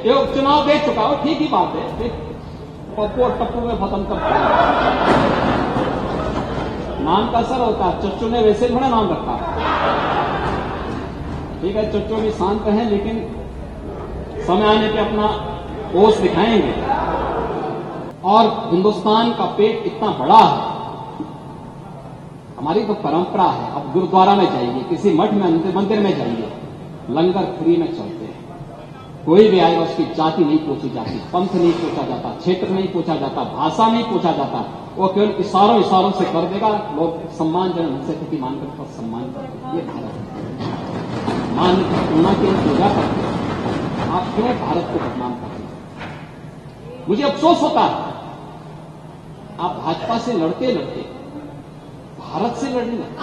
एक उपचुनाव दे चुका हो, ठीक ही बात है, फिर पप्पू और टप्पू में खत्म करते हैं। नाम का असर होता है, चच्चू ने वैसे थोड़ा नाम रखा। ठीक है, चच्चू भी शांत हैं, लेकिन समय आने पे अपना ओस दिखाएंगे। और हिंदुस्तान का पेट इतना बड़ा है, हमारी तो परंपरा है। अब गुरुद्वारा में जाइए, किसी मठ में, मंदिर में जाइए, लंगर फ्री में चलते हैं। कोई भी आएगा उसकी जाति नहीं पूछी जाती, पंथ नहीं पूछा जाता, क्षेत्र नहीं पूछा जाता, भाषा नहीं पूछा जाता। वो केवल इशारों से कर देगा। लोग सम्मानजनक ढंग से स्थिति मानकर सम्मान करते। ये भारत है। मान तुलना की पूजा करते हैं। आप क्यों भारत को बदनाम करते हैं? मुझे अफसोस होता है, आप भाजपा से लड़ते लड़ते भारत से लड़ने लगे।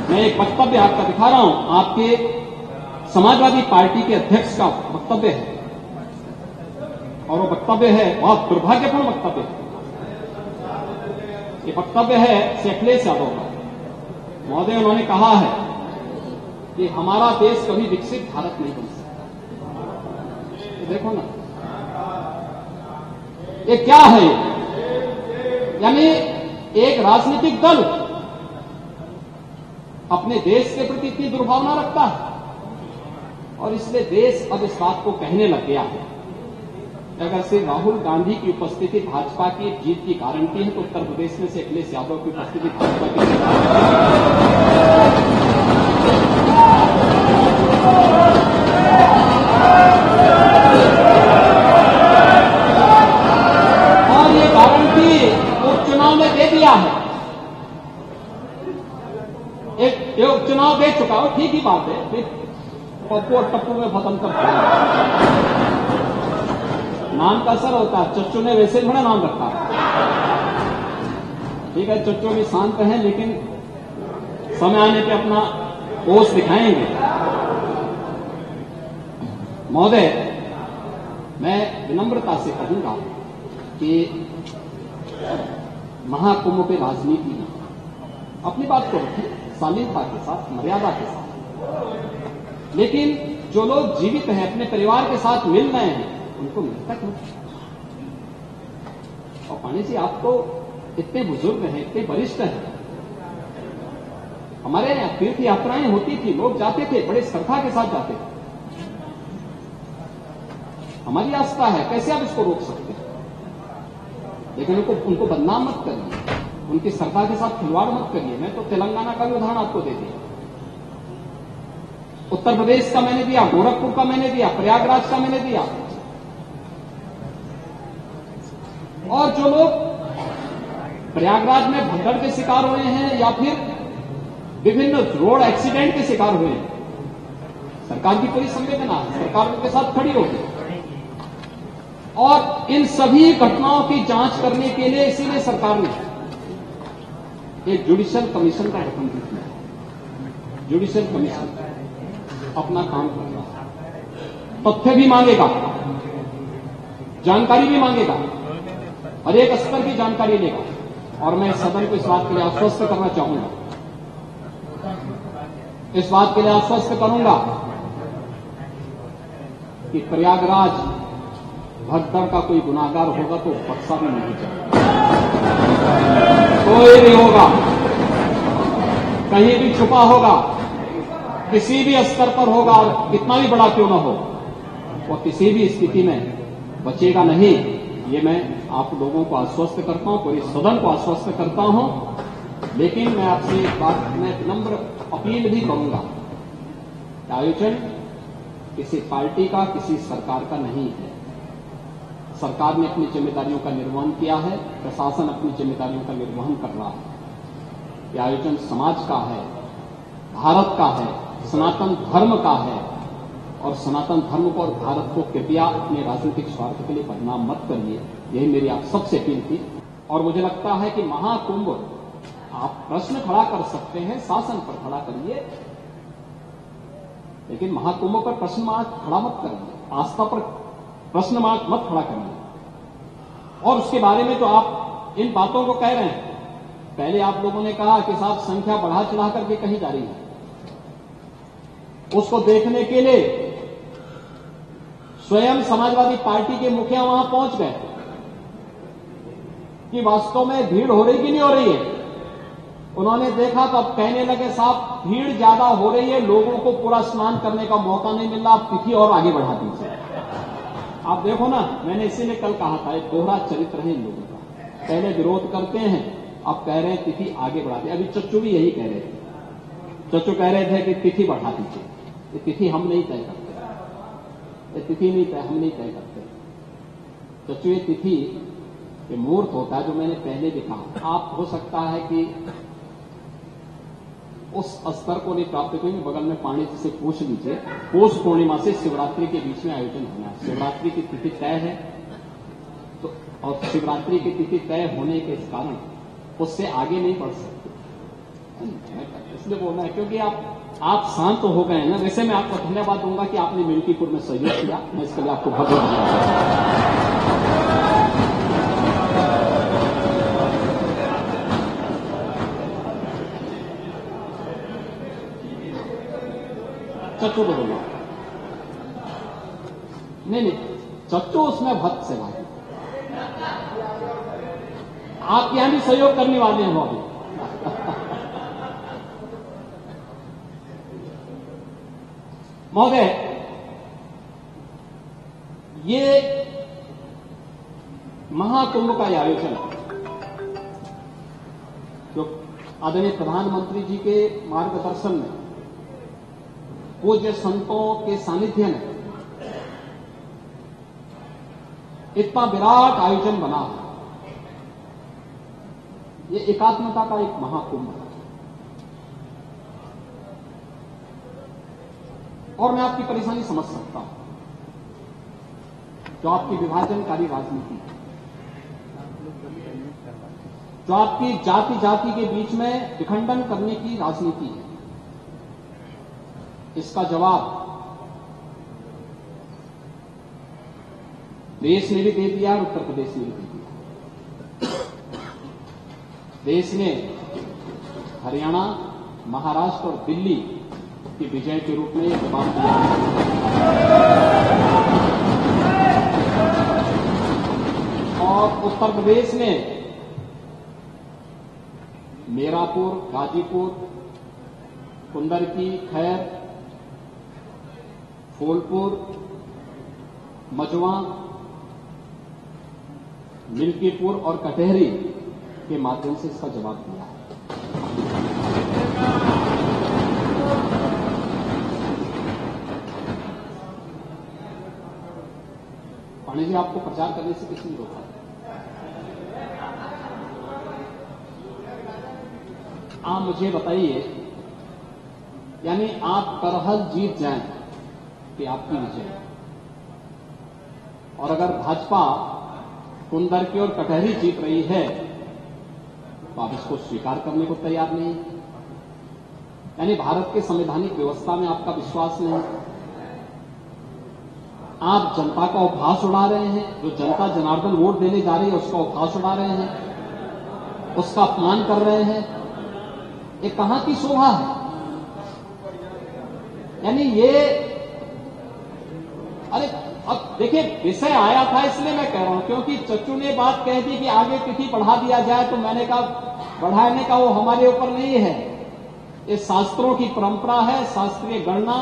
मैं एक वक्तव्य आपका दिखा रहा हूं, आपके समाजवादी पार्टी के अध्यक्ष का वक्तव्य है, और वो वक्तव्य है बहुत दुर्भाग्यपूर्ण वक्तव्य है। ये वक्तव्य है श्री अखिलेश यादव का। महोदय, उन्होंने कहा है कि हमारा देश कभी विकसित भारत नहीं बन सकता। तो देखो ना, ये क्या है? यानी एक राजनीतिक दल अपने देश के प्रति इतनी दुर्भावना रखता है, और इसलिए देश अब इस बात को कहने लग गया है कि अगर श्री राहुल गांधी की उपस्थिति भाजपा की जीत की गारंटी है, तो उत्तर प्रदेश में से अखिलेश यादव की उपस्थिति भाजपा की जीत। और ये गारंटी उपचुनाव में दे दिया है। एक उपचुनाव दे चुका हो, ठीक ही बात है, फिर पप्पू और टप्पू में खत्म करते हैं। नाम का असर होता है, चच्चू ने वैसे थोड़ा नाम रखा। ठीक है, चच्चू भी शांत हैं, लेकिन समय आने पे अपना ओस दिखाएंगे। महोदय, मैं विनम्रता से कहूंगा कि महाकुंभ की राजनीति में अपनी बात को रखें, शालीनता के साथ, मर्यादा के साथ। लेकिन जो लोग जीवित हैं, अपने परिवार के साथ मिल रहे हैं, उनको मृतक मत। और पानी जी, आप तो इतने बुजुर्ग हैं, इतने वरिष्ठ हैं। हमारे यहाँ तीर्थ यात्राएं होती थी, लोग जाते थे, बड़े श्रद्धा के साथ जाते थे। हमारी आस्था है, कैसे आप इसको रोक सकते हैं? लेकिन उनको बदनाम मत करिए, उनकी श्रद्धा के साथ खिलवाड़ मत करिए। मैं तो तेलंगाना का भी उदाहरण आपको दे दिया, उत्तर प्रदेश का मैंने दिया, गोरखपुर का मैंने दिया, प्रयागराज का मैंने दिया। और जो लोग प्रयागराज में भगदड़ के शिकार हुए हैं या फिर विभिन्न रोड एक्सीडेंट के शिकार हुए हैं, सरकार की पूरी संवेदना है, सरकार उनके साथ खड़ी होगी। और इन सभी घटनाओं की जांच करने के लिए इसीलिए सरकार ने एक जुडिशियल कमीशन का गठन किया। जुडिशियल कमीशन अपना काम कर रहा है, तथ्य भी मांगेगा, जानकारी भी मांगेगा, हर एक स्तर की जानकारी लेगा। और मैं सदन को इस बात के लिए आश्वस्त करना चाहूंगा, इस बात के लिए आश्वस्त करूंगा कि प्रयागराज भगदड़ का कोई गुनाहगार होगा तो बख्शा भी नहीं जाएगा। कोई भी होगा, कहीं भी छुपा होगा, किसी भी स्तर पर होगा, और कितना भी बड़ा क्यों न हो, वो किसी भी स्थिति में बचेगा नहीं। ये मैं आप लोगों को आश्वस्त करता हूं, पूरे सदन को आश्वस्त करता हूं। लेकिन मैं आपसे एक बात, मैं विनम्र अपील भी करूंगा, आयोजन किसी पार्टी का, किसी सरकार का नहीं है। सरकार ने अपनी जिम्मेदारियों का निर्वहन किया है, प्रशासन अपनी जिम्मेदारियों का निर्वहन कर रहा है। यह आयोजन समाज का है, भारत का है, सनातन धर्म का है, और सनातन धर्म को और भारत को कृपया अपने राजनीतिक स्वार्थ के लिए बदनाम मत करिए। यही मेरी आप सबसे अपील थी। और मुझे लगता है कि महाकुंभ, आप प्रश्न खड़ा कर सकते हैं, शासन पर खड़ा करिए, लेकिन महाकुंभ पर प्रश्न मार्क खड़ा मत करिए, आस्था पर प्रश्न मार्क मत खड़ा करिए। और उसके बारे में तो आप इन बातों को कह रहे हैं, पहले आप लोगों ने कहा कि साहब संख्या बढ़ा चढ़ा करके कहीं जा रही है, उसको देखने के लिए स्वयं समाजवादी पार्टी के मुखिया वहां पहुंच गए कि वास्तव में भीड़ हो रही कि नहीं हो रही है। उन्होंने देखा तो अब कहने लगे, साहब भीड़ ज्यादा हो रही है, लोगों को पूरा स्नान करने का मौका नहीं मिल रहा, आप तिथि और आगे बढ़ा दीजिए। आप देखो ना, मैंने इसीलिए कल कहा था, एक दोहरा चरित्र है इन लोगों का। पहले विरोध करते हैं, अब कह रहे हैं तिथि आगे बढ़ा दीजिए। अभी चच्चू भी यही कह रहे थे। चच्चू कह रहे थे कि तिथि बढ़ा दीजिए। ये तिथि हम नहीं तय करते, ये तिथि नहीं तय, हम नहीं तय करते। चच्चू, ये तिथि ये मूर्त होता है, जो मैंने पहले भी कहा। आप हो सकता है कि उस स्तर को नहीं प्राप्त करेंगे, बगल में पानी जी से पूछ लीजिए। पौष पूर्णिमा से शिवरात्रि के बीच में आयोजन होना है। शिवरात्रि की तिथि तय है तो, और शिवरात्रि की तिथि तय होने के कारण उससे आगे नहीं बढ़ सकते, इसलिए बोलना है। क्योंकि आप शांत हो गए हैं ना। वैसे मैं आपको धन्यवाद दूंगा कि आपने मिल्कीपुर में सहयोग किया, मैं इसके लिए आपको बहुत बहुत धन्यवाद। चच्चू को बोलो, नहीं, चच्चू उसमें भक्त से भाई, आप यहां भी सहयोग करने वाले हैं वो अभी। महोदय, ये महाकुंभ का आयोजन जो आदरणीय प्रधानमंत्री जी के मार्गदर्शन में, पूज्य संतों के सानिध्य में इतना विराट आयोजन बना है, ये एकात्मता का एक महाकुंभ है। और मैं आपकी परेशानी समझ सकता हूं, जो आपकी विभाजनकारी राजनीति है, जो आपकी जाति जाति के बीच में विखंडन करने की राजनीति है, इसका जवाब देश ने भी दे दिया और उत्तर प्रदेश ने भी दे दिया। देश ने हरियाणा, महाराष्ट्र और दिल्ली की विजय के रूप में यह जवाब दिया। और उत्तर प्रदेश ने मेरापुर, गाजीपुर, कुंदरकी, खैर, फूलपुर, मजवा, मिल्कीपुर और कटहरी के माध्यम से इसका जवाब दिया है। पाणी जी, आपको प्रचार करने से किसने रोका? आप मुझे बताइए, यानी आप करहल जीत जाएं कि आपकी विजय, और अगर भाजपा कुंदरकी और कटहरी जीत रही है तो आप इसको स्वीकार करने को तैयार नहीं। यानी भारत के संवैधानिक व्यवस्था में आपका विश्वास नहीं। आप जनता का उपहास उड़ा रहे हैं। जो जनता जनार्दन वोट देने जा रही है उसका उपहास उड़ा रहे हैं, उसका अपमान कर रहे हैं। ये कहां की शोभा है? यानी ये, अरे अब देखिए, विषय आया था इसलिए मैं कह रहा हूं, क्योंकि चच्चू ने बात कह दी कि आगे तिथि बढ़ा दिया जाए, तो मैंने कहा बढ़ाने का वो हमारे ऊपर नहीं है। ये शास्त्रों की परंपरा है, शास्त्रीय गणना,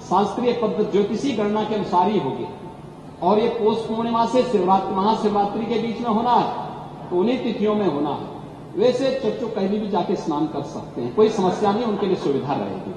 शास्त्रीय पद्धति, ज्योतिषी गणना के अनुसार ही होगी। और ये पौष पूर्णिमा से शिवरात्रि, महाशिवरात्रि के बीच में होना है, तो उन्हीं तिथियों में होना है। वैसे चच्चू कहीं भी जाके स्नान कर सकते हैं, कोई समस्या नहीं, उनके लिए सुविधा रहेगी।